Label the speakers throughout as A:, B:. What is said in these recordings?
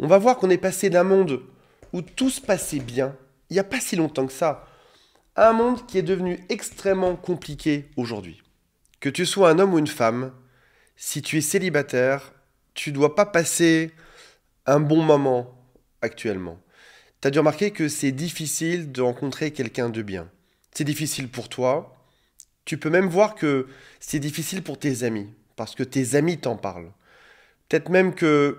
A: On va voir qu'on est passé d'un monde où tout se passait bien, il n'y a pas si longtemps que ça, à un monde qui est devenu extrêmement compliqué aujourd'hui. Que tu sois un homme ou une femme, si tu es célibataire, tu dois pas passer un bon moment actuellement. Tu as dû remarquer que c'est difficile de rencontrer quelqu'un de bien. C'est difficile pour toi. Tu peux même voir que c'est difficile pour tes amis, parce que tes amis t'en parlent. Peut-être même que,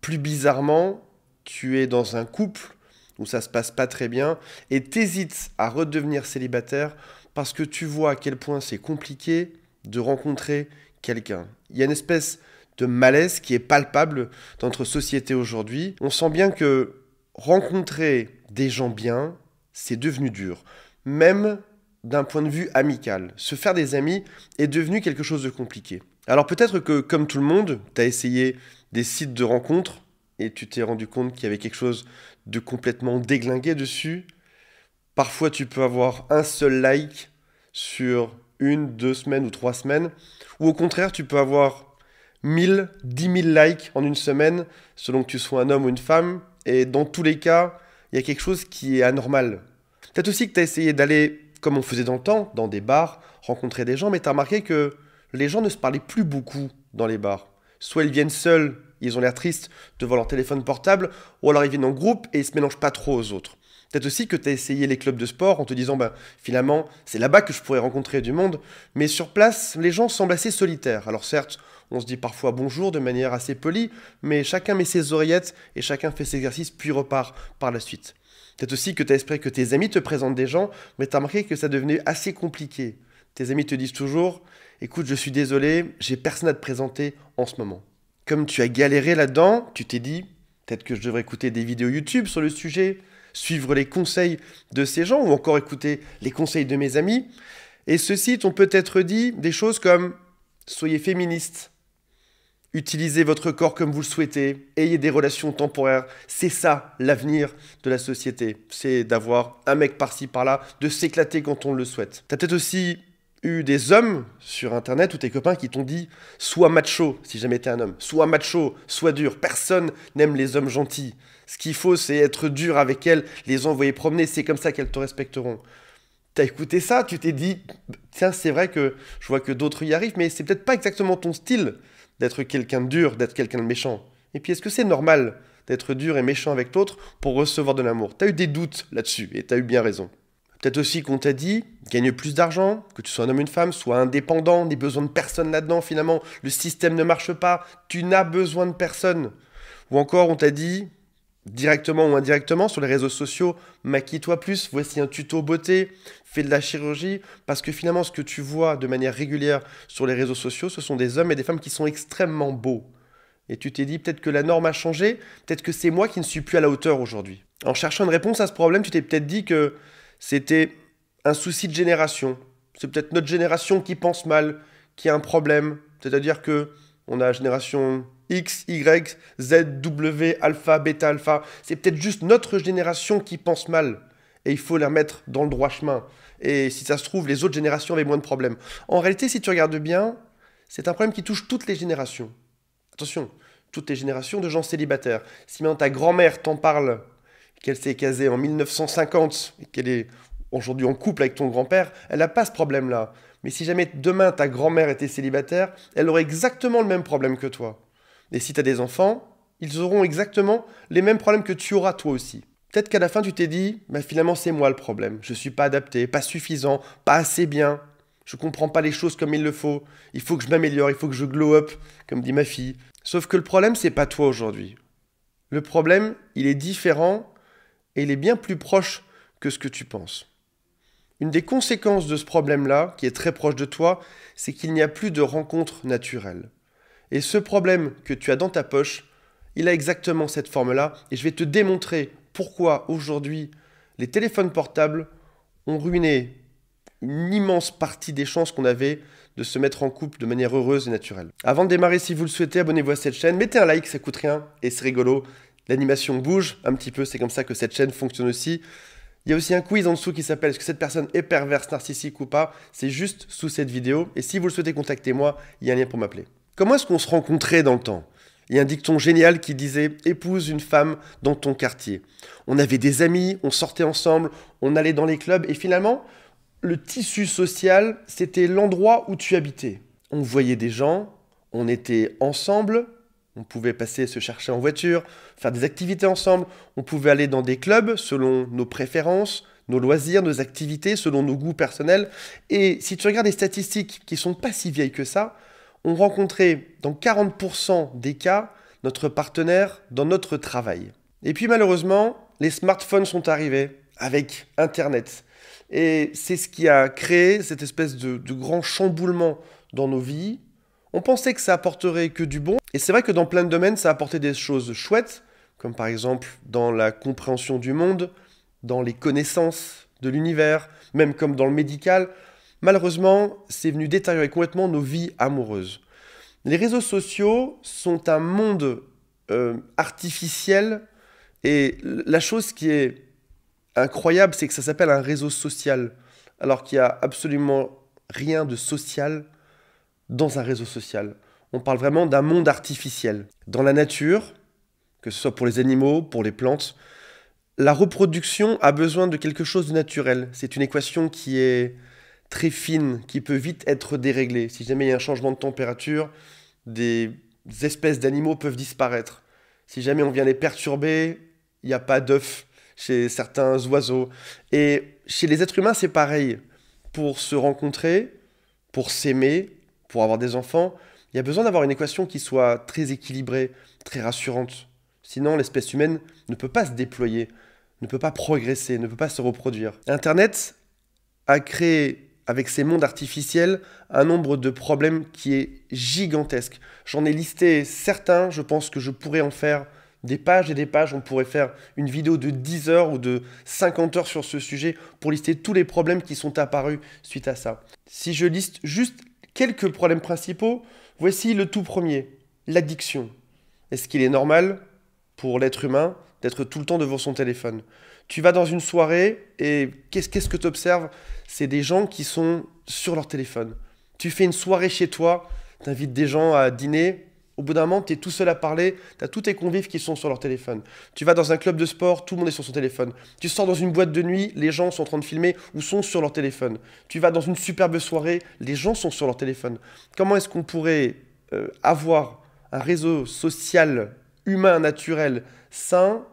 A: plus bizarrement, tu es dans un couple où ça se passe pas très bien et t'hésites à redevenir célibataire parce que tu vois à quel point c'est compliqué de rencontrer quelqu'un. Il y a une espèce de malaise qui est palpable dans notre société aujourd'hui. On sent bien que rencontrer des gens bien, c'est devenu dur. Même d'un point de vue amical. Se faire des amis est devenu quelque chose de compliqué. Alors peut-être que, comme tout le monde, tu as essayé des sites de rencontres et tu t'es rendu compte qu'il y avait quelque chose de complètement déglingué dessus. Parfois, tu peux avoir un seul like sur une, 2 semaines ou 3 semaines. Ou au contraire, tu peux avoir 1000, 10 000 likes en une semaine, selon que tu sois un homme ou une femme. Et dans tous les cas, il y a quelque chose qui est anormal. Peut-être aussi que tu as essayé d'aller, comme on faisait dans le temps, dans des bars, rencontrer des gens, mais tu as remarqué que les gens ne se parlaient plus beaucoup dans les bars. Soit ils viennent seuls, ils ont l'air tristes devant leur téléphone portable, ou alors ils viennent en groupe et ils se mélangent pas trop aux autres. Peut-être aussi que tu as essayé les clubs de sport en te disant, ben, finalement, c'est là-bas que je pourrais rencontrer du monde, mais sur place, les gens semblent assez solitaires. Alors certes, on se dit parfois bonjour de manière assez polie, mais chacun met ses oreillettes et chacun fait ses exercices puis repart par la suite. Peut-être aussi que tu as espéré que tes amis te présentent des gens, mais tu as remarqué que ça devenait assez compliqué. Tes amis te disent toujours, écoute, je suis désolé, j'ai personne à te présenter en ce moment. Comme tu as galéré là-dedans, tu t'es dit, peut-être que je devrais écouter des vidéos YouTube sur le sujet, suivre les conseils de ces gens ou encore écouter les conseils de mes amis. Et ceux-ci t'ont peut-être dit des choses comme soyez féministe, utilisez votre corps comme vous le souhaitez, ayez des relations temporaires. C'est ça l'avenir de la société. C'est d'avoir un mec par-ci par-là, de s'éclater quand on le souhaite. T'as peut-être aussi eu des hommes sur internet ou tes copains qui t'ont dit sois macho si jamais t'es un homme, sois macho, sois dur. Personne n'aime les hommes gentils. Ce qu'il faut, c'est être dur avec elles, les envoyer promener, c'est comme ça qu'elles te respecteront. T'as écouté ça, tu t'es dit tiens, c'est vrai que je vois que d'autres y arrivent, mais c'est peut-être pas exactement ton style d'être quelqu'un de dur, d'être quelqu'un de méchant. Et puis est-ce que c'est normal d'être dur et méchant avec l'autre pour recevoir de l'amour? T'as eu des doutes là-dessus et t'as eu bien raison. Peut-être aussi qu'on t'a dit, gagne plus d'argent, que tu sois un homme ou une femme, sois indépendant, n'aie besoin de personne là-dedans finalement, le système ne marche pas, tu n'as besoin de personne. Ou encore on t'a dit, directement ou indirectement sur les réseaux sociaux, maquille-toi plus, voici un tuto beauté, fais de la chirurgie, parce que finalement ce que tu vois de manière régulière sur les réseaux sociaux, ce sont des hommes et des femmes qui sont extrêmement beaux. Et tu t'es dit peut-être que la norme a changé, peut-être que c'est moi qui ne suis plus à la hauteur aujourd'hui. En cherchant une réponse à ce problème, tu t'es peut-être dit que c'était un souci de génération. C'est peut-être notre génération qui pense mal, qui a un problème. C'est-à-dire que on a la génération X, Y, Z, W, alpha, bêta, alpha. C'est peut-être juste notre génération qui pense mal. Et il faut la mettre dans le droit chemin. Et si ça se trouve, les autres générations avaient moins de problèmes. En réalité, si tu regardes bien, c'est un problème qui touche toutes les générations. Attention, toutes les générations de gens célibataires. Si maintenant ta grand-mère t'en parle, qu'elle s'est casée en 1950 et qu'elle est aujourd'hui en couple avec ton grand-père, elle n'a pas ce problème-là. Mais si jamais demain ta grand-mère était célibataire, elle aurait exactement le même problème que toi. Et si tu as des enfants, ils auront exactement les mêmes problèmes que tu auras toi aussi. Peut-être qu'à la fin tu t'es dit, bah finalement c'est moi le problème. Je ne suis pas adapté, pas suffisant, pas assez bien. Je ne comprends pas les choses comme il le faut. Il faut que je m'améliore, il faut que je glow up, comme dit ma fille. Sauf que le problème, c'est pas toi aujourd'hui. Le problème, il est différent et il est bien plus proche que ce que tu penses. Une des conséquences de ce problème-là, qui est très proche de toi, c'est qu'il n'y a plus de rencontre naturelle. Et ce problème que tu as dans ta poche, il a exactement cette forme-là, et je vais te démontrer pourquoi aujourd'hui les téléphones portables ont ruiné une immense partie des chances qu'on avait de se mettre en couple de manière heureuse et naturelle. Avant de démarrer, si vous le souhaitez, abonnez-vous à cette chaîne, mettez un like, ça coûte rien, et c'est rigolo. L'animation bouge un petit peu, c'est comme ça que cette chaîne fonctionne aussi. Il y a aussi un quiz en dessous qui s'appelle est-ce que cette personne est perverse, narcissique ou pas? C'est juste sous cette vidéo. Et si vous le souhaitez, contactez-moi, il y a un lien pour m'appeler. Comment est-ce qu'on se rencontrait dans le temps? Il y a un dicton génial qui disait « Épouse une femme dans ton quartier ». On avait des amis, on sortait ensemble, on allait dans les clubs et finalement, le tissu social, c'était l'endroit où tu habitais. On voyait des gens, on était ensemble, on pouvait passer se chercher en voiture, faire des activités ensemble, on pouvait aller dans des clubs selon nos préférences, nos loisirs, nos activités, selon nos goûts personnels. Et si tu regardes les statistiques qui sont pas si vieilles que ça, on rencontrait dans 40% des cas notre partenaire dans notre travail. Et puis malheureusement, les smartphones sont arrivés avec Internet. Et c'est ce qui a créé cette espèce de grand chamboulement dans nos vies. On pensait que ça apporterait que du bon. Et c'est vrai que dans plein de domaines, ça a apporté des choses chouettes, comme par exemple dans la compréhension du monde, dans les connaissances de l'univers, même comme dans le médical. Malheureusement, c'est venu détériorer complètement nos vies amoureuses. Les réseaux sociaux sont un monde artificiel et la chose qui est incroyable, c'est que ça s'appelle un réseau social, alors qu'il n'y a absolument rien de social dans un réseau social. On parle vraiment d'un monde artificiel. Dans la nature, que ce soit pour les animaux, pour les plantes, la reproduction a besoin de quelque chose de naturel. C'est une équation qui est très fine, qui peut vite être déréglée. Si jamais il y a un changement de température, des espèces d'animaux peuvent disparaître. Si jamais on vient les perturber, il n'y a pas d'œufs chez certains oiseaux. Et chez les êtres humains, c'est pareil. Pour se rencontrer, pour s'aimer, pour avoir des enfants, il y a besoin d'avoir une équation qui soit très équilibrée, très rassurante. Sinon, l'espèce humaine ne peut pas se déployer, ne peut pas progresser, ne peut pas se reproduire. Internet a créé, avec ces mondes artificiels, un nombre de problèmes qui est gigantesque. J'en ai listé certains, je pense que je pourrais en faire des pages et des pages. On pourrait faire une vidéo de 10 heures ou de 50 heures sur ce sujet pour lister tous les problèmes qui sont apparus suite à ça. Si je liste juste quelques problèmes principaux, voici le tout premier, l'addiction. Est-ce qu'il est normal pour l'être humain d'être tout le temps devant son téléphone? Tu vas dans une soirée et qu'est-ce que tu observes? C'est des gens qui sont sur leur téléphone. Tu fais une soirée chez toi, tu invites des gens à dîner, au bout d'un moment, tu es tout seul à parler, tu as tous tes convives qui sont sur leur téléphone. Tu vas dans un club de sport, tout le monde est sur son téléphone. Tu sors dans une boîte de nuit, les gens sont en train de filmer ou sont sur leur téléphone. Tu vas dans une superbe soirée, les gens sont sur leur téléphone. Comment est-ce qu'on pourrait avoir un réseau social, humain, naturel, sain,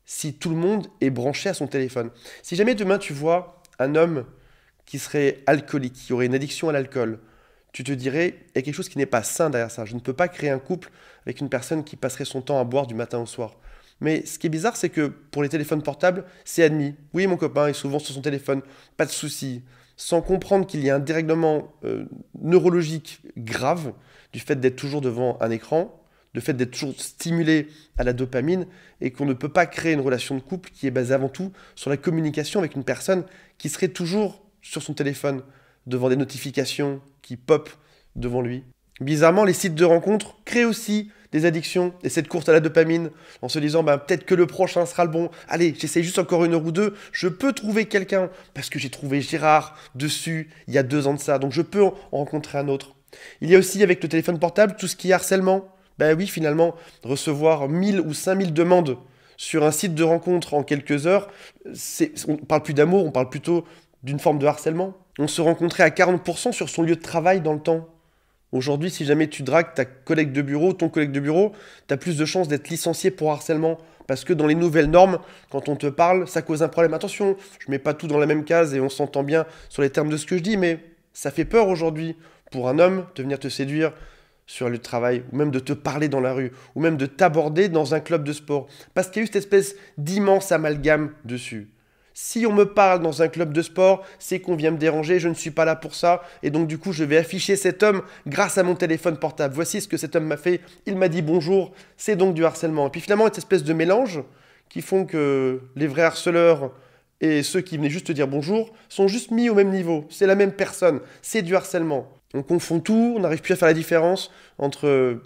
A: si tout le monde est branché à son téléphone? Si jamais demain tu vois un homme qui serait alcoolique, qui aurait une addiction à l'alcool, tu te dirais, il y a quelque chose qui n'est pas sain derrière ça. Je ne peux pas créer un couple avec une personne qui passerait son temps à boire du matin au soir. Mais ce qui est bizarre, c'est que pour les téléphones portables, c'est admis. Oui, mon copain est souvent sur son téléphone, pas de souci. Sans comprendre qu'il y a un dérèglement neurologique grave du fait d'être toujours devant un écran, du fait d'être toujours stimulé à la dopamine, et qu'on ne peut pas créer une relation de couple qui est basée avant tout sur la communication avec une personne qui serait toujours sur son téléphone, devant des notifications qui pop devant lui. Bizarrement, les sites de rencontres créent aussi des addictions et cette course à la dopamine en se disant peut-être que le prochain sera le bon. Allez, j'essaye juste encore une heure ou deux, je peux trouver quelqu'un parce que j'ai trouvé Gérard dessus il y a 2 ans de ça, donc je peux en rencontrer un autre. Il y a aussi avec le téléphone portable tout ce qui est harcèlement. Oui, finalement, recevoir 1000 ou 5000 demandes sur un site de rencontre en quelques heures, on ne parle plus d'amour, on parle plutôt d'une forme de harcèlement. On se rencontrait à 40% sur son lieu de travail dans le temps. Aujourd'hui, si jamais tu dragues ta collègue de bureau, ton collègue de bureau, tu as plus de chances d'être licencié pour harcèlement. Parce que dans les nouvelles normes, quand on te parle, ça cause un problème. Attention, je ne mets pas tout dans la même case et on s'entend bien sur les termes de ce que je dis, mais ça fait peur aujourd'hui pour un homme de venir te séduire sur un lieu de travail, ou même de te parler dans la rue, ou même de t'aborder dans un club de sport. Parce qu'il y a eu cette espèce d'immense amalgame dessus. Si on me parle dans un club de sport, c'est qu'on vient me déranger, je ne suis pas là pour ça, et donc du coup je vais afficher cet homme grâce à mon téléphone portable. Voici ce que cet homme m'a fait, il m'a dit bonjour, c'est donc du harcèlement. Et puis finalement, cette espèce de mélange qui font que les vrais harceleurs et ceux qui venaient juste te dire bonjour sont juste mis au même niveau. C'est la même personne, c'est du harcèlement. On confond tout, on n'arrive plus à faire la différence entre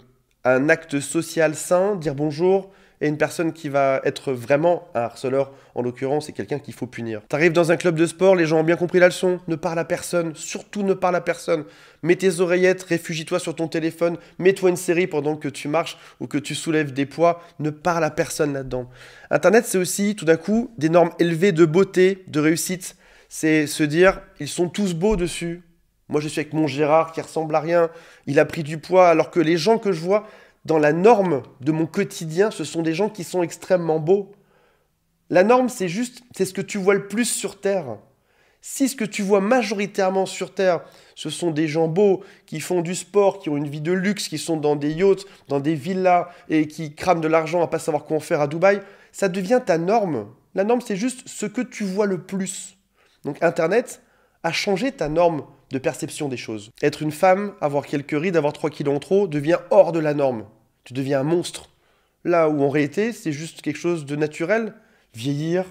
A: un acte social sain, dire bonjour, et une personne qui va être vraiment un harceleur, en l'occurrence, c'est quelqu'un qu'il faut punir. T'arrives dans un club de sport, les gens ont bien compris la leçon, ne parle à personne, surtout ne parle à personne. Mets tes oreillettes, réfugie-toi sur ton téléphone, mets-toi une série pendant que tu marches ou que tu soulèves des poids, ne parle à personne là-dedans. Internet, c'est aussi, tout d'un coup, des normes élevées de beauté, de réussite. C'est se dire, ils sont tous beaux dessus. Moi, je suis avec mon Gérard qui ressemble à rien, il a pris du poids, alors que les gens que je vois dans la norme de mon quotidien, ce sont des gens qui sont extrêmement beaux. La norme, c'est ce que tu vois le plus sur Terre. Si ce que tu vois majoritairement sur Terre, ce sont des gens beaux, qui font du sport, qui ont une vie de luxe, qui sont dans des yachts, dans des villas, et qui crament de l'argent à pas savoir quoi en faire à Dubaï, ça devient ta norme. La norme, c'est juste ce que tu vois le plus. Donc Internet a changé ta norme de perception des choses. Être une femme, avoir quelques rides, avoir 3 kilos en trop, devient hors de la norme. Tu deviens un monstre. Là où en réalité, c'est juste quelque chose de naturel. Vieillir,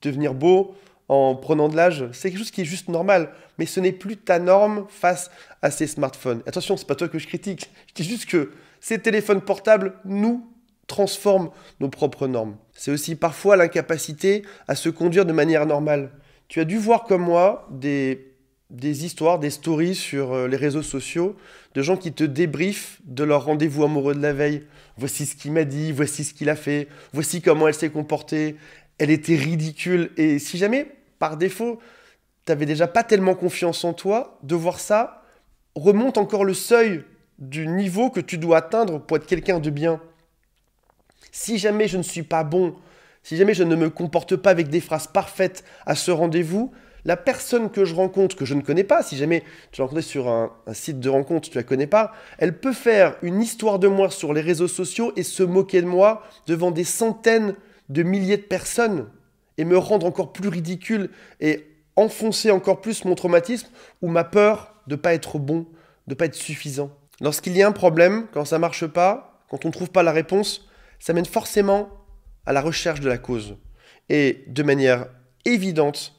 A: devenir beau, en prenant de l'âge, c'est quelque chose qui est juste normal. Mais ce n'est plus ta norme face à ces smartphones. Attention, c'est pas toi que je critique. Je dis juste que ces téléphones portables nous transforment nos propres normes. C'est aussi parfois l'incapacité à se conduire de manière normale. Tu as dû voir comme moi des histoires, des stories sur les réseaux sociaux de gens qui te débriefent de leur rendez-vous amoureux de la veille. Voici ce qu'il m'a dit, voici ce qu'il a fait, voici comment elle s'est comportée. Elle était ridicule. Et si jamais, par défaut, t'avais déjà pas tellement confiance en toi, de voir ça remonte encore le seuil du niveau que tu dois atteindre pour être quelqu'un de bien. Si jamais je ne suis pas bon, si jamais je ne me comporte pas avec des phrases parfaites à ce rendez-vous, la personne que je rencontre, que je ne connais pas, si jamais tu l'as rencontrée sur un site de rencontre, tu ne la connais pas, elle peut faire une histoire de moi sur les réseaux sociaux et se moquer de moi devant des centaines de milliers de personnes et me rendre encore plus ridicule et enfoncer encore plus mon traumatisme ou ma peur de ne pas être bon, de ne pas être suffisant. Lorsqu'il y a un problème, quand ça ne marche pas, quand on ne trouve pas la réponse, ça mène forcément à la recherche de la cause. Et de manière évidente,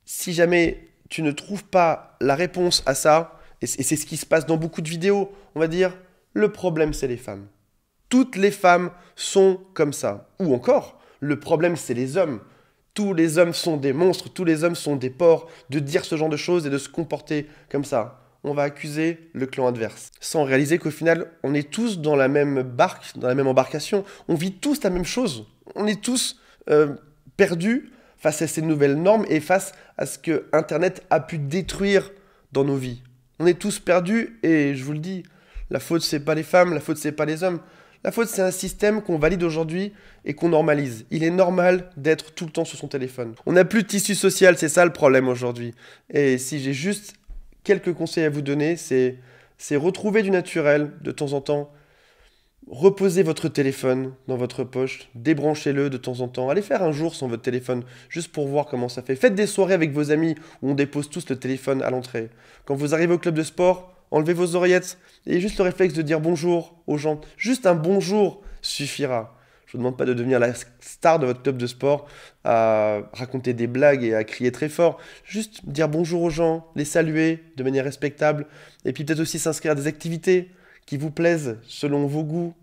A: si jamais tu ne trouves pas la réponse à ça, et c'est ce qui se passe dans beaucoup de vidéos, on va dire, le problème c'est les femmes. Toutes les femmes sont comme ça. Ou encore, le problème c'est les hommes. Tous les hommes sont des monstres, tous les hommes sont des porcs, de dire ce genre de choses et de se comporter comme ça. On va accuser le clan adverse. Sans réaliser qu'au final, on est tous dans la même barque, dans la même embarcation. On vit tous la même chose. On est tous perdus face à ces nouvelles normes et face à ce que Internet a pu détruire dans nos vies. On est tous perdus et je vous le dis, la faute c'est pas les femmes, la faute c'est pas les hommes. La faute c'est un système qu'on valide aujourd'hui et qu'on normalise. Il est normal d'être tout le temps sur son téléphone. On n'a plus de tissu social, c'est ça le problème aujourd'hui. Et si j'ai juste quelques conseils à vous donner, c'est retrouver du naturel de temps en temps. Reposez votre téléphone dans votre poche, débranchez-le de temps en temps. Allez faire un jour sans votre téléphone, juste pour voir comment ça fait. Faites des soirées avec vos amis où on dépose tous le téléphone à l'entrée. Quand vous arrivez au club de sport, enlevez vos oreillettes et juste le réflexe de dire bonjour aux gens. Juste un bonjour suffira. Je ne vous demande pas de devenir la star de votre club de sport, à raconter des blagues et à crier très fort. Juste dire bonjour aux gens, les saluer de manière respectable et puis peut-être aussi s'inscrire à des activités qui vous plaisent selon vos goûts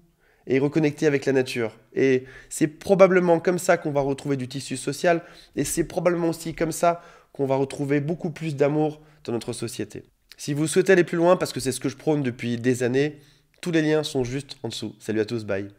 A: et reconnecter avec la nature. Et c'est probablement comme ça qu'on va retrouver du tissu social et c'est probablement aussi comme ça qu'on va retrouver beaucoup plus d'amour dans notre société. Si vous souhaitez aller plus loin, parce que c'est ce que je prône depuis des années, tous les liens sont juste en dessous. Salut à tous, bye.